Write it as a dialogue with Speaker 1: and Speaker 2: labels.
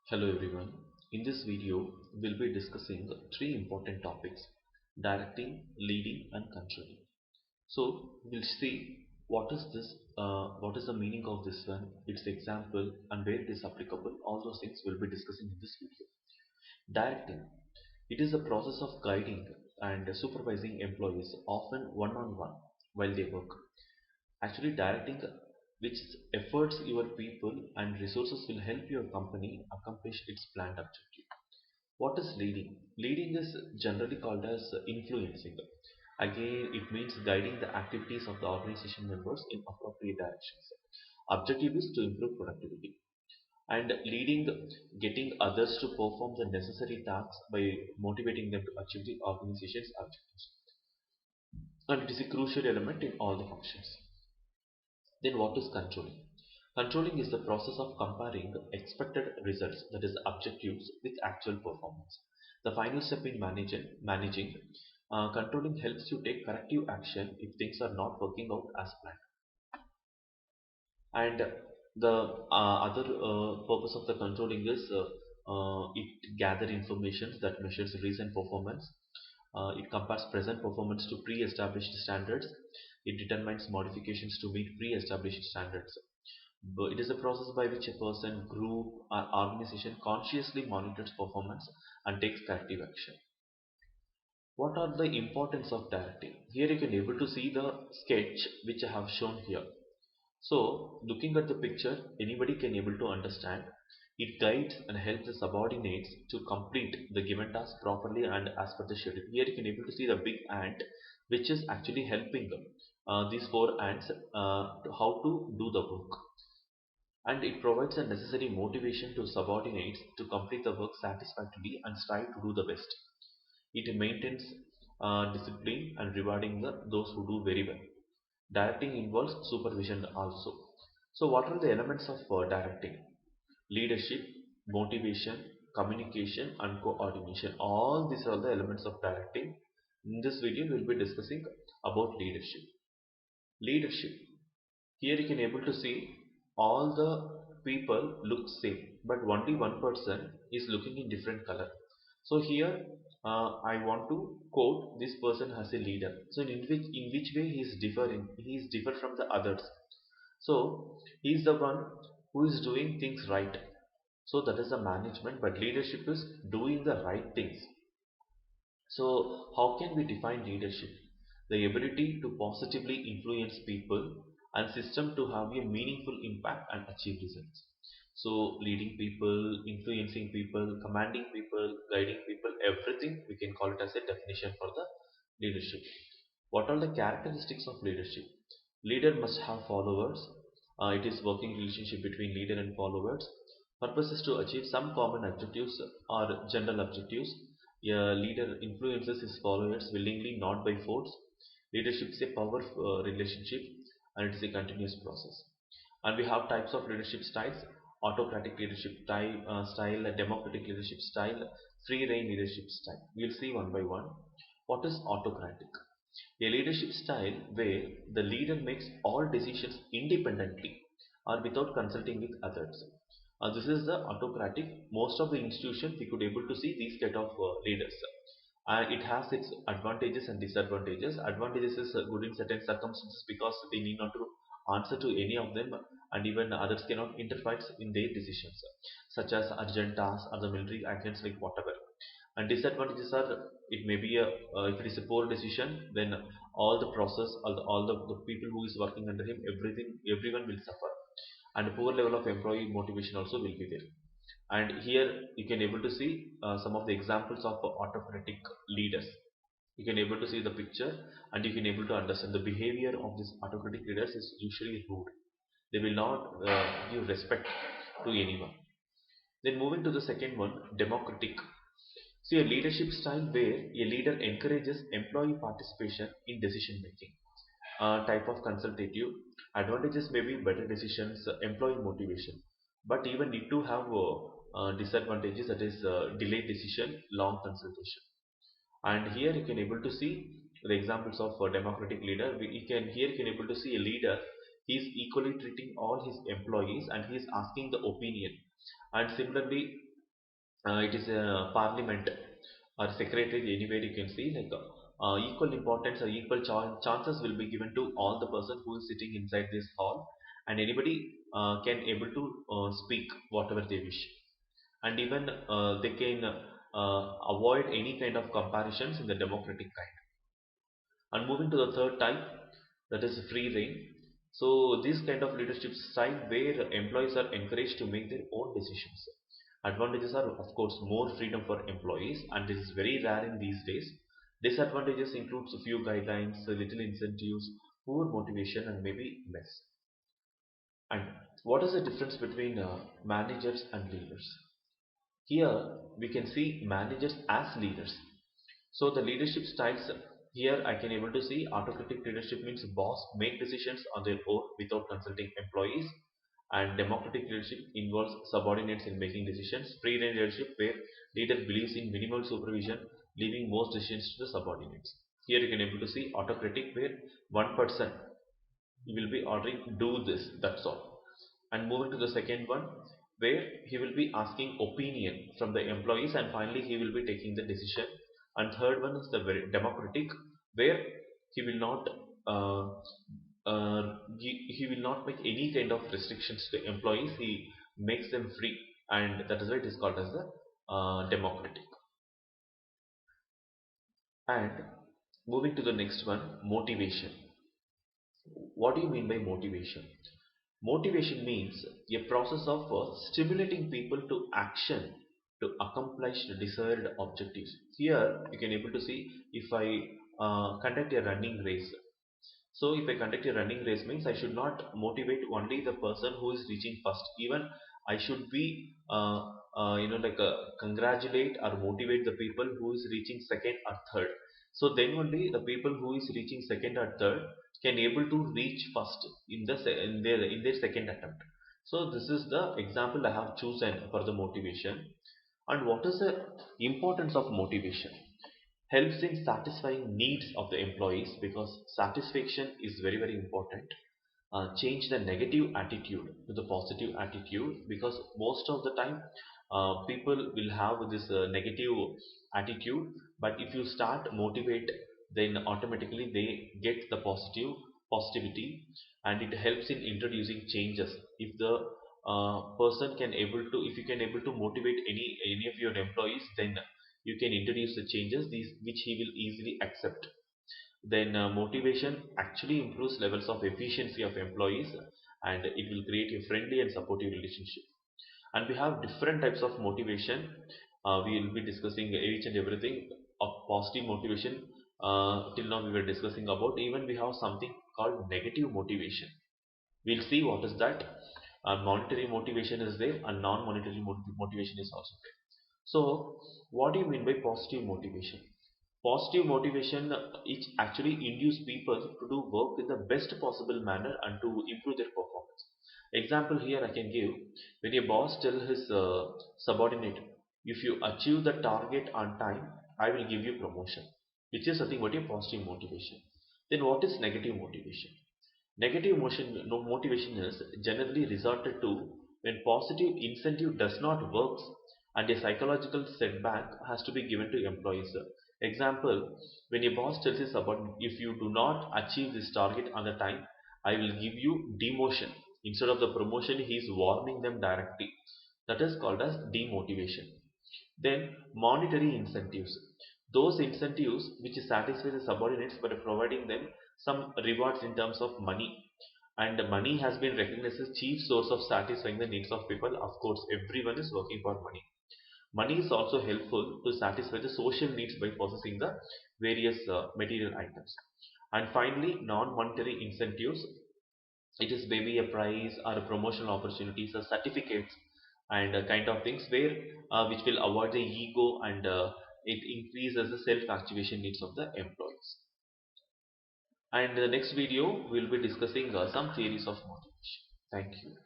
Speaker 1: Hello everyone. In this video, we'll be discussing three important topics: directing, leading, and controlling. So we'll see what is the meaning of this one, its example, and where it is applicable. All those things we'll be discussing in this video. Directing. It is the process of guiding and supervising employees, often one-on-one, while they work. Actually, directing which efforts your people and resources will help your company accomplish its planned objective. What is leading? Leading is generally called as influencing. Again, it means guiding the activities of the organization members in appropriate directions. Objective is to improve productivity. And leading, getting others to perform the necessary tasks by motivating them to achieve the organization's objectives. And it is a crucial element in all the functions. Then what is controlling? Controlling is the process of comparing expected results, that is objectives, with actual performance. The final step in managing controlling helps you take corrective action if things are not working out as planned. And the other purpose of the controlling is it gather information that measures recent performance. It compares present performance to pre-established standards. It determines modifications to meet pre-established standards. But it is a process by which a person, group, or organization consciously monitors performance and takes corrective action. What are the importance of directing? Here you can able to see the sketch which I have shown here. So looking at the picture, anybody can able to understand. It guides and helps the subordinates to complete the given task properly and as per the schedule. Here you can able to see the big ant which is actually helping these four ants to how to do the work, and it provides a necessary motivation to subordinates to complete the work satisfactorily and strive to do the best. It maintains discipline and rewarding those who do very well. Directing involves supervision also. So what are the elements of directing? Leadership, motivation, communication, and coordination. All these are the elements of directing. In this video, we will be discussing about leadership. Leadership. Here you can able to see all the people look same, but only one person is looking in different color. So here I want to quote this person as a leader. So in which way he is differing? He is different from the others. So he is the one who is doing things right. So that is the management, but leadership is doing the right things. So how can we define leadership? The ability to positively influence people and system to have a meaningful impact and achieve results. So leading people, influencing people, commanding people, guiding people, everything we can call it as a definition for the leadership. What are the characteristics of leadership? Leader must have followers. It is working relationship between leader and followers. Purpose is to achieve some common objectives or general objectives. A leader influences his followers willingly, not by force. Leadership is a power relationship, and it is a continuous process. And we have types of leadership styles: autocratic leadership style, democratic leadership style, free reign leadership style. We'll see one by one. What is autocratic? A leadership style where the leader makes all decisions independently or without consulting with others. This is the autocratic. Most of the institutions we could able to see these kind of leaders. It has its advantages and disadvantages. Advantages is good in certain circumstances because they need not to answer to any of them, and even others cannot interfere in their decisions, such as urgent tasks or the military actions, like whatever. And disadvantages are, it may be a if it is a poor decision, then all the process, all the people who is working under him, everyone will suffer, and a poor level of employee motivation also will be there. And here you can able to see some of the examples of autocratic leaders. You can able to see the picture, and you can able to understand the behavior of these autocratic leaders is usually rude. They will not give respect to anyone. Then moving to the second one, democratic. See, a leadership style where a leader encourages employee participation in decision making. Type of consultative. Advantages may be better decisions, employee motivation, but even need to have disadvantages, that is delayed decision, long consultation. And here you can able to see the examples of a democratic leader. Here you can able to see a leader. He is equally treating all his employees and he is asking the opinion. And similarly, It is a parliament or secretary, anywhere you can see, like equal importance or equal chances will be given to all the person who is sitting inside this hall, and anybody can able to speak whatever they wish, and even they can avoid any kind of comparisons in the democratic kind. And moving to the third type, that is free reign. So this kind of leadership style where employees are encouraged to make their own decisions. Advantages are of course more freedom for employees, and this is very rare in these days. Disadvantages includes a few guidelines, little incentives, poor motivation, and maybe less. And what is the difference between managers and leaders? Here we can see managers as leaders. So the leadership styles, here I can able to see autocratic leadership means boss make decisions on their own without consulting employees, and democratic leadership involves subordinates in making decisions. Free rein leadership where leader believes in minimal supervision, leaving most decisions to the subordinates. Here you can able to see autocratic where one person will be ordering do this, that's all. And moving to the second one where he will be asking opinion from the employees, and finally he will be taking the decision. And third one is the very democratic where he will not uh, he will not make any kind of restrictions to employees, he makes them free, and that is why it is called as the democratic. And moving to the next one, motivation. What do you mean by motivation? Motivation means a process of stimulating people to action to accomplish the desired objectives. Here you can able to see if I conduct a running race. So if I conduct a running race means I should not motivate only the person who is reaching first. Even I should be like congratulate or motivate the people who is reaching second or third. So then only the people who is reaching second or third can able to reach first in their second attempt. So this is the example I have chosen for the motivation. And what is the importance of motivation? Helps in satisfying needs of the employees, because satisfaction is very very important. Change the negative attitude to the positive attitude, because most of the time people will have this negative attitude, but if you start motivate, then automatically they get the positivity, and it helps in introducing changes. If the person can able to, if you can able to motivate any of your employees, then you can introduce the changes these which he will easily accept. Then motivation actually improves levels of efficiency of employees, and it will create a friendly and supportive relationship. And we have different types of motivation. We will be discussing each and everything of positive motivation. Till now we were discussing about, even we have something called negative motivation. We'll see what is that. Monetary motivation is there, and non-monetary motivation is also there. So what do you mean by positive motivation? Positive motivation it actually induce people to do work in the best possible manner and to improve their performance. Example here I can give: when a boss tell his subordinate, if you achieve the target on time, I will give you promotion, which is nothing but a positive motivation. Then what is negative motivation? Negative motivation is generally resorted to when positive incentive does not work, and a psychological setback has to be given to employees. Example, when a boss tells his subordinate, if you do not achieve this target on the time, I will give you demotion. Instead of the promotion, he is warning them directly. That is called as demotivation. Then monetary incentives. Those incentives which satisfy the subordinates by providing them some rewards in terms of money. And money has been recognized as chief source of satisfying the needs of people. Of course, everyone is working for money. Money is also helpful to satisfy the social needs by possessing the various material items. And finally, non-monetary incentives. It is maybe a prize or a promotional opportunities or certificates and kind of things where which will avoid the ego, and it increases the self-activation needs of the employees. And in the next video we will be discussing some theories of motivation. Thank you.